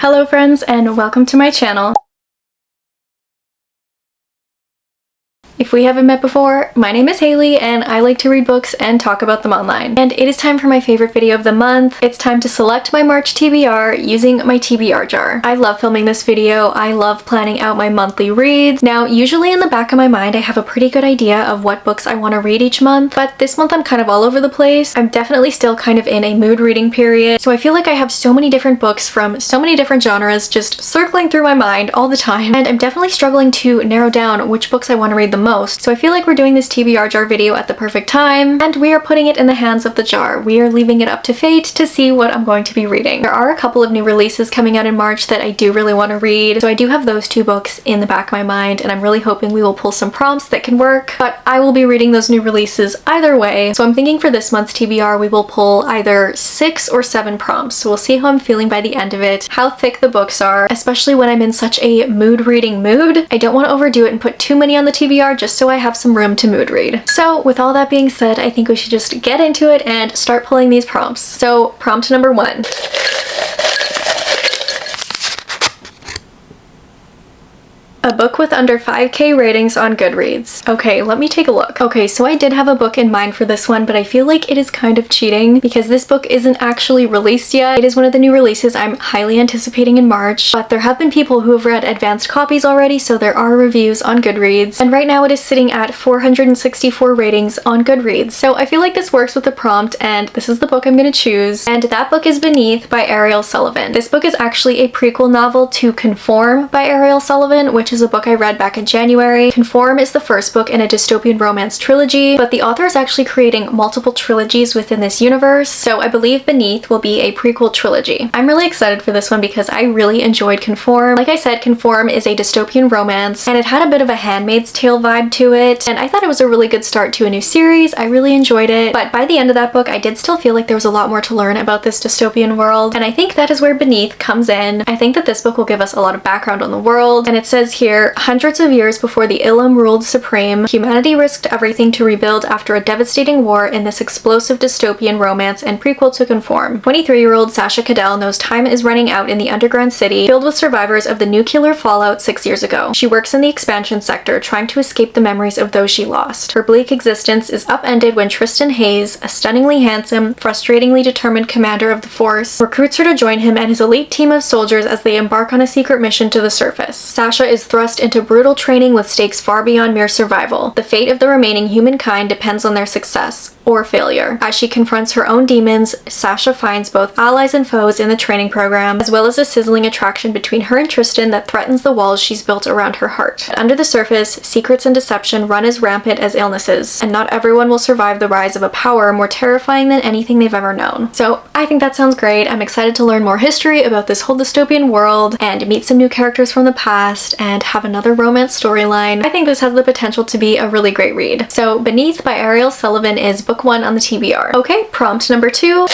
Hello friends and welcome to my channel. If we haven't met before, my name is Haley and I like to read books and talk about them online. And it is time for my favorite video of the month. It's time to select my March TBR using my TBR jar. I love filming this video. I love planning out my monthly reads. Now, usually in the back of my mind, I have a pretty good idea of what books I want to read each month, but this month I'm kind of all over the place. I'm definitely still kind of in a mood reading period, so I feel like I have so many different books from so many different genres just circling through my mind all the time, and I'm definitely struggling to narrow down which books I want to read the most. So I feel like we're doing this TBR jar video at the perfect time, and we are putting it in the hands of the jar. We are leaving it up to fate to see what I'm going to be reading. There are a couple of new releases coming out in March that I do really want to read, so I do have those two books in the back of my mind, and I'm really hoping we will pull some prompts that can work, but I will be reading those new releases either way. So I'm thinking for this month's TBR we will pull either 6 or 7 prompts, so we'll see how I'm feeling by the end of it, how thick the books are, especially when I'm in such a mood reading mood. I don't want to overdo it and put too many on the TBR just so I have some room to mood read. So with all that being said, I think we should just get into it and start pulling these prompts. So prompt number 1. A book with under 5k ratings on Goodreads. Okay, let me take a look. Okay, so I did have a book in mind for this one, but I feel like it is kind of cheating because this book isn't actually released yet. It is one of the new releases I'm highly anticipating in March, but there have been people who have read advanced copies already, so there are reviews on Goodreads, and right now it is sitting at 464 ratings on Goodreads. So I feel like this works with the prompt, and this is the book I'm gonna choose, and that book is Beneath by Ariel Sullivan. This book is actually a prequel novel to Conform by Ariel Sullivan, which is a book I read back in January. Conform is the first book in a dystopian romance trilogy, but the author is actually creating multiple trilogies within this universe, so I believe Beneath will be a prequel trilogy. I'm really excited for this one because I really enjoyed Conform. Like I said, Conform is a dystopian romance, and it had a bit of a Handmaid's Tale vibe to it, and I thought it was a really good start to a new series. I really enjoyed it, but by the end of that book, I did still feel like there was a lot more to learn about this dystopian world, and I think that is where Beneath comes in. I think that this book will give us a lot of background on the world, and it says here, hundreds of years before the Ilum ruled supreme, humanity risked everything to rebuild after a devastating war in this explosive dystopian romance and prequel to Conform. 23-year-old Sasha Cadell knows time is running out in the underground city filled with survivors of the nuclear fallout 6 years ago. She works in the expansion sector trying to escape the memories of those she lost. Her bleak existence is upended when Tristan Hayes, a stunningly handsome, frustratingly determined commander of the force, recruits her to join him and his elite team of soldiers as they embark on a secret mission to the surface. Sasha is thrust into brutal training with stakes far beyond mere survival. The fate of the remaining humankind depends on their success or failure. As she confronts her own demons, Sasha finds both allies and foes in the training program, as well as a sizzling attraction between her and Tristan that threatens the walls she's built around her heart. But under the surface, secrets and deception run as rampant as illnesses, and not everyone will survive the rise of a power more terrifying than anything they've ever known. So I think that sounds great. I'm excited to learn more history about this whole dystopian world and meet some new characters from the past and have another romance storyline. I think this has the potential to be a really great read. So Beneath by Ariel Sullivan is book 1 on the TBR. Okay, prompt number 2.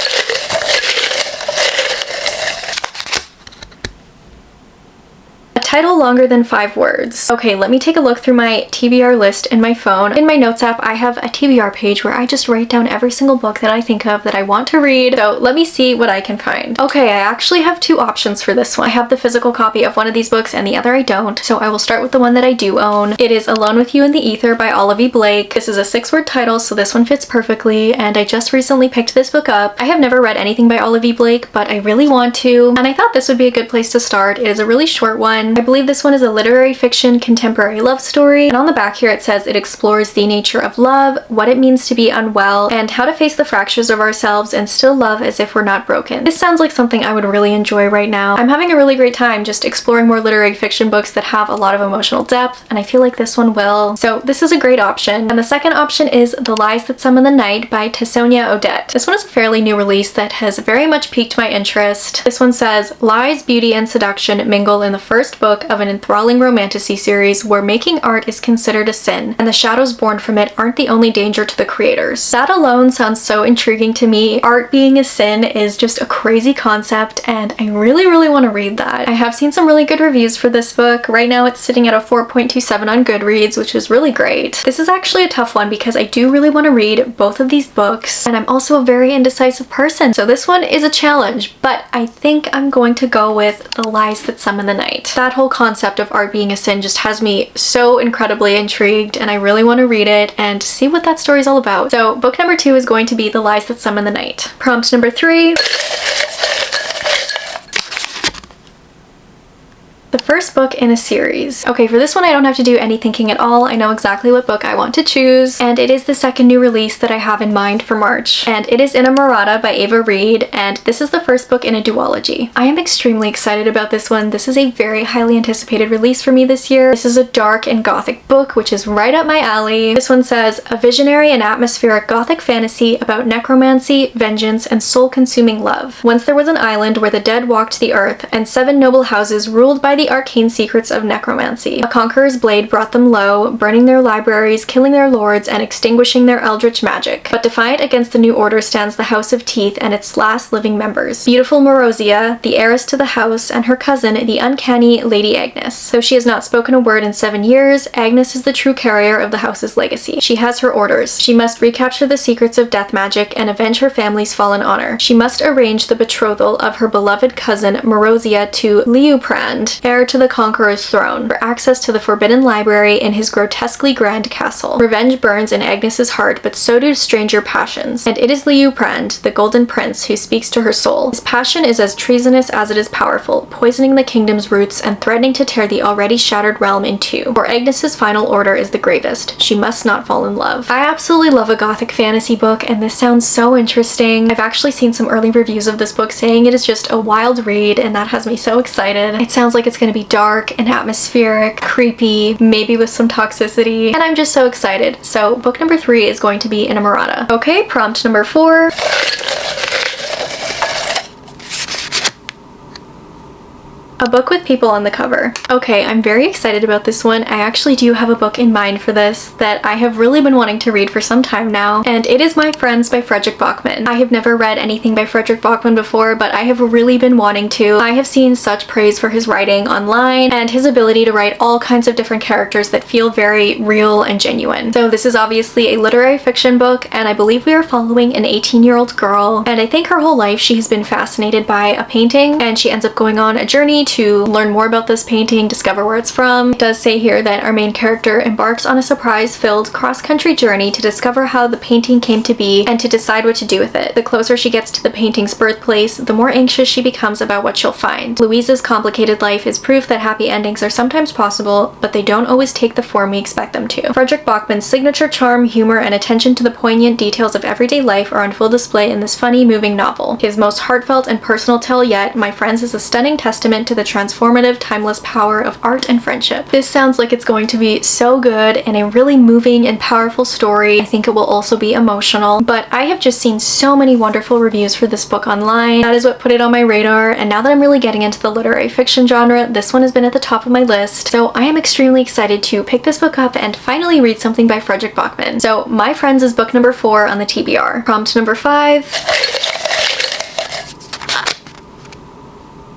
Title longer than 5 words. Okay, let me take a look through my TBR list in my phone. In my notes app, I have a TBR page where I just write down every single book that I think of that I want to read. So let me see what I can find. Okay, I actually have 2 options for this one. I have the physical copy of one of these books and the other I don't, so I will start with the one that I do own. It is Alone with You in the Ether by Olive E. Blake. This is a 6-word title, so this one fits perfectly, and I just recently picked this book up. I have never read anything by Olive E. Blake, but I really want to, and I thought this would be a good place to start. It is a really short one. I believe this one is a literary fiction contemporary love story, and on the back here it says it explores the nature of love, what it means to be unwell, and how to face the fractures of ourselves and still love as if we're not broken. This sounds like something I would really enjoy right now. I'm having a really great time just exploring more literary fiction books that have a lot of emotional depth, and I feel like this one will. So this is a great option. And the second option is The Lies That Summon the Night by Tessonia Odette. This one is a fairly new release that has very much piqued my interest. This one says, lies, beauty, and seduction mingle in the first book book of an enthralling romantasy series where making art is considered a sin, and the shadows born from it aren't the only danger to the creators. That alone sounds so intriguing to me. Art being a sin is just a crazy concept, and I really want to read that. I have seen some really good reviews for this book. Right now it's sitting at a 4.27 on Goodreads, which is really great. This is actually a tough one because I do really want to read both of these books, and I'm also a very indecisive person, so this one is a challenge, but I think I'm going to go with The Lies That Summon the Night. That whole concept of art being a sin just has me so incredibly intrigued, and I really want to read it and see what that story's all about. So book number 2 is going to be The Lies That Summon the Night. Prompt number 3. The first book in a series. Okay, for this one I don't have to do any thinking at all. I know exactly what book I want to choose, and it is the second new release that I have in mind for March, and it is Inamorata by Ava Reid, and this is the first book in a duology. I am extremely excited about this one. This is a very highly anticipated release for me this year. This is a dark and gothic book, which is right up my alley. This one says, a visionary and atmospheric gothic fantasy about necromancy, vengeance, and soul-consuming love. Once there was an island where the dead walked the earth, and 7 noble houses ruled by the arcane secrets of necromancy. A conqueror's blade brought them low, burning their libraries, killing their lords, and extinguishing their eldritch magic. But defiant against the new order stands the House of Teeth and its last living members. Beautiful Morozia, the heiress to the house, and her cousin, the uncanny Lady Agnes. Though she has not spoken a word in 7 years, Agnes is the true carrier of the house's legacy. She has her orders. She must recapture the secrets of death magic and avenge her family's fallen honor. She must arrange the betrothal of her beloved cousin Morozia to Liuprand, heir to the Conqueror's throne, for access to the forbidden library in his grotesquely grand castle. Revenge burns in Agnes's heart, but so do stranger passions. And it is Liuprand, the Golden Prince, who speaks to her soul. His passion is as treasonous as it is powerful, poisoning the kingdom's roots and threatening to tear the already shattered realm in two. For Agnes's final order is the gravest. She must not fall in love. I absolutely love a gothic fantasy book, and this sounds so interesting. I've actually seen some early reviews of this book saying it is just a wild read, and that has me so excited. It sounds like it's going to be dark and atmospheric, creepy, maybe with some toxicity, and I'm just so excited. So book number 3 is going to be Inamorata. Okay, prompt number 4. A book with people on the cover. Okay, I'm very excited about this one. I actually do have a book in mind for this that I have really been wanting to read for some time now, and it is My Friends by Fredrik Backman. I have never read anything by Fredrik Backman before, but I have really been wanting to. I have seen such praise for his writing online and his ability to write all kinds of different characters that feel very real and genuine. So this is obviously a literary fiction book, and I believe we are following an 18-year-old girl, and I think her whole life she has been fascinated by a painting, and she ends up going on a journey to learn more about this painting, discover where it's from. It does say here that our main character embarks on a surprise-filled cross-country journey to discover how the painting came to be and to decide what to do with it. The closer she gets to the painting's birthplace, the more anxious she becomes about what she'll find. Louise's complicated life is proof that happy endings are sometimes possible, but they don't always take the form we expect them to. Fredrik Backman's signature charm, humor, and attention to the poignant details of everyday life are on full display in this funny, moving novel. His most heartfelt and personal tale yet, My Friends, is a stunning testament to the transformative, timeless power of art and friendship. This sounds like it's going to be so good and a really moving and powerful story. I think it will also be emotional, but I have just seen so many wonderful reviews for this book online. That is what put it on my radar, and now that I'm really getting into the literary fiction genre, this one has been at the top of my list, so I am extremely excited to pick this book up and finally read something by Fredrik Backman. So My Friends is book number 4 on the TBR. Prompt number 5.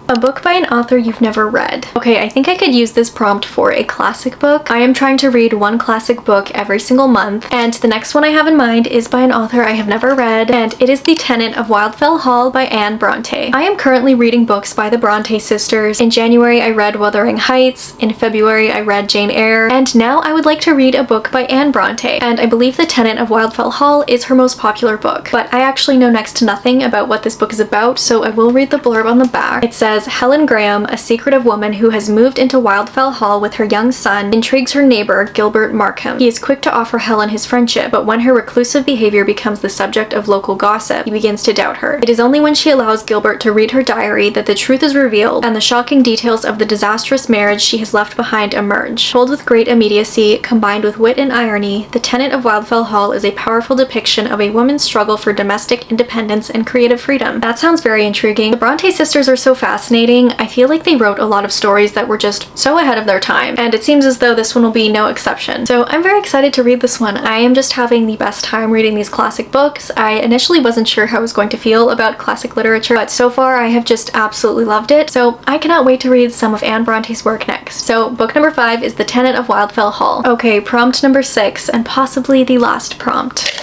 A book by an author you've never read. Okay, I think I could use this prompt for a classic book. I am trying to read one classic book every single month, and the next one I have in mind is by an author I have never read, and it is The Tenant of Wildfell Hall by Anne Bronte. I am currently reading books by the Bronte sisters. In January I read Wuthering Heights, in February I read Jane Eyre, and now I would like to read a book by Anne Bronte, and I believe The Tenant of Wildfell Hall is her most popular book, but I actually know next to nothing about what this book is about, so I will read the blurb on the back. It says, Helen Graham, a secretive woman who has moved into Wildfell Hall with her young son, intrigues her neighbor, Gilbert Markham. He is quick to offer Helen his friendship, but when her reclusive behavior becomes the subject of local gossip, he begins to doubt her. It is only when she allows Gilbert to read her diary that the truth is revealed, and the shocking details of the disastrous marriage she has left behind emerge. Told with great immediacy, combined with wit and irony, The Tenant of Wildfell Hall is a powerful depiction of a woman's struggle for domestic independence and creative freedom. That sounds very intriguing. The Bronte sisters are so fascinating fascinating. I feel like they wrote a lot of stories that were just so ahead of their time, and it seems as though this one will be no exception. So I'm very excited to read this one. I am just having the best time reading these classic books. I initially wasn't sure how I was going to feel about classic literature, but so far I have just absolutely loved it. So I cannot wait to read some of Anne Bronte's work next. So book number 5 is The Tenant of Wildfell Hall. Okay, prompt number 6, and possibly the last prompt.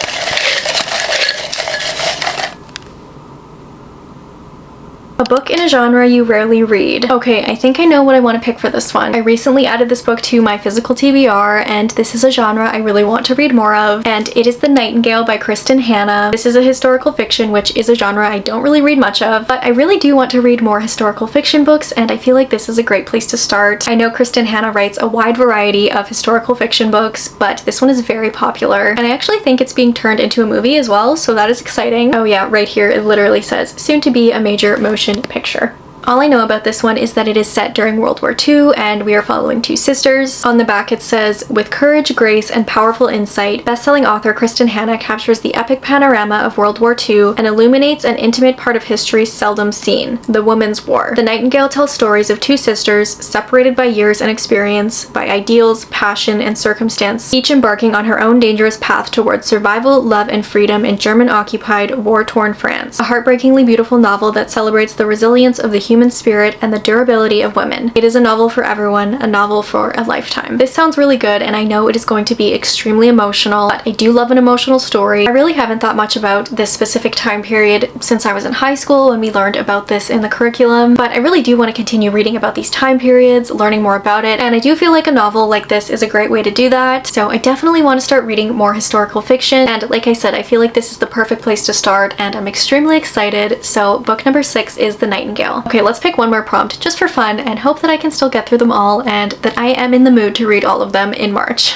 A book in a genre you rarely read. Okay, I think I know what I want to pick for this one. I recently added this book to my physical TBR, and this is a genre I really want to read more of, and it is The Nightingale by Kristen Hanna. This is a historical fiction, which is a genre I don't really read much of, but I really do want to read more historical fiction books, and I feel like this is a great place to start. I know Kristen Hanna writes a wide variety of historical fiction books, but this one is very popular, and I actually think it's being turned into a movie as well, so that is exciting. Oh yeah, right here it literally says, soon to be a major motion picture. All I know about this one is that it is set during World War II, and we are following two sisters. On the back it says, with courage, grace, and powerful insight, best-selling author Kristen Hanna captures the epic panorama of World War II and illuminates an intimate part of history seldom seen, the Women's War. The Nightingale tells stories of two sisters, separated by years and experience, by ideals, passion, and circumstance, each embarking on her own dangerous path towards survival, love, and freedom in German-occupied, war-torn France. A heartbreakingly beautiful novel that celebrates the resilience of the human spirit and the durability of women. It is a novel for everyone, a novel for a lifetime. This sounds really good, and I know it is going to be extremely emotional, but I do love an emotional story. I really haven't thought much about this specific time period since I was in high school when we learned about this in the curriculum, but I really do want to continue reading about these time periods, learning more about it, and I do feel like a novel like this is a great way to do that, so I definitely want to start reading more historical fiction, and like I said, I feel like this is the perfect place to start, and I'm extremely excited. So book number 6 is The Nightingale. Okay, let's pick one more prompt just for fun and hope that I can still get through them all and that I am in the mood to read all of them in March.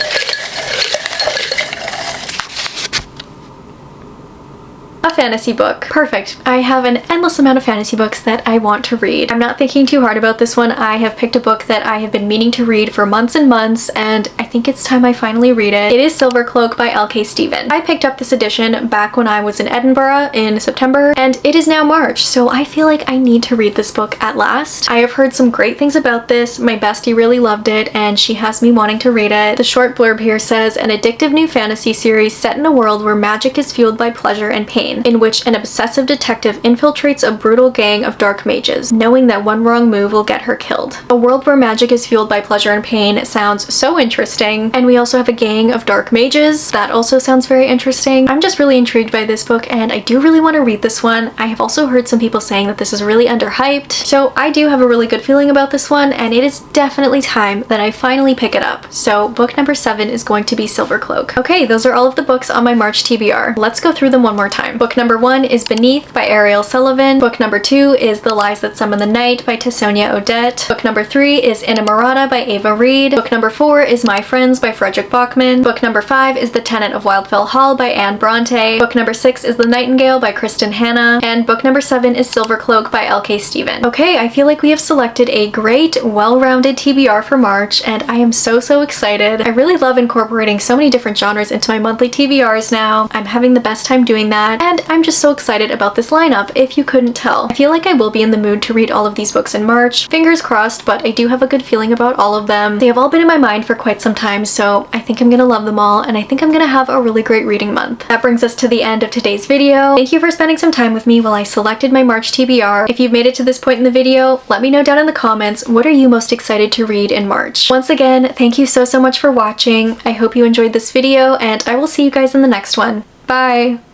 A fantasy book. Perfect. I have an endless amount of fantasy books that I want to read. I'm not thinking too hard about this one. I have picked a book that I have been meaning to read for months and months, and I think it's time I finally read it. It is Silvercloak by L.K. Stephen. I picked up this edition back when I was in Edinburgh in September, and it is now March, so I feel like I need to read this book at last. I have heard some great things about this. My bestie really loved it, and she has me wanting to read it. The short blurb here says, an addictive new fantasy series set in a world where magic is fueled by pleasure and pain, in which an obsessive detective infiltrates a brutal gang of dark mages, knowing that one wrong move will get her killed. A world where magic is fueled by pleasure and pain sounds so interesting, and we also have a gang of dark mages. That also sounds very interesting. I'm just really intrigued by this book, and I do really want to read this one. I have also heard some people saying that this is really underhyped, so I do have a really good feeling about this one, and it is definitely time that I finally pick it up. So book number 7 is going to be Silvercloak. Okay, those are all of the books on my March TBR. Let's go through them one more time. Book number 1 is Beneath by Ariel Sullivan. Book number 2 is The Lies That Summon the Night by Tsonia Odette. Book number 3 is Inamorata by Ava Reid. Book number 4 is My Friends by Frederick Bachman. Book number 5 is The Tenant of Wildfell Hall by Anne Bronte. Book number 6 is The Nightingale by Kristen Hanna. And book number 7 is Silvercloak by L.K. Stephen. Okay, I feel like we have selected a great, well-rounded TBR for March, and I am so excited. I really love incorporating so many different genres into my monthly TBRs now. I'm having the best time doing that, and I'm just so excited about this lineup, if you couldn't tell. I feel like I will be in the mood to read all of these books in March. Fingers crossed, but I do have a good feeling about all of them. They have all been in my mind for quite some time, so I think I'm gonna love them all, and I think I'm gonna have a really great reading month. That brings us to the end of today's video. Thank you for spending some time with me while I selected my March TBR. If you've made it to this point in the video, let me know down in the comments, what are you most excited to read in March? Once again, thank you so much for watching. I hope you enjoyed this video, and I will see you guys in the next one. Bye!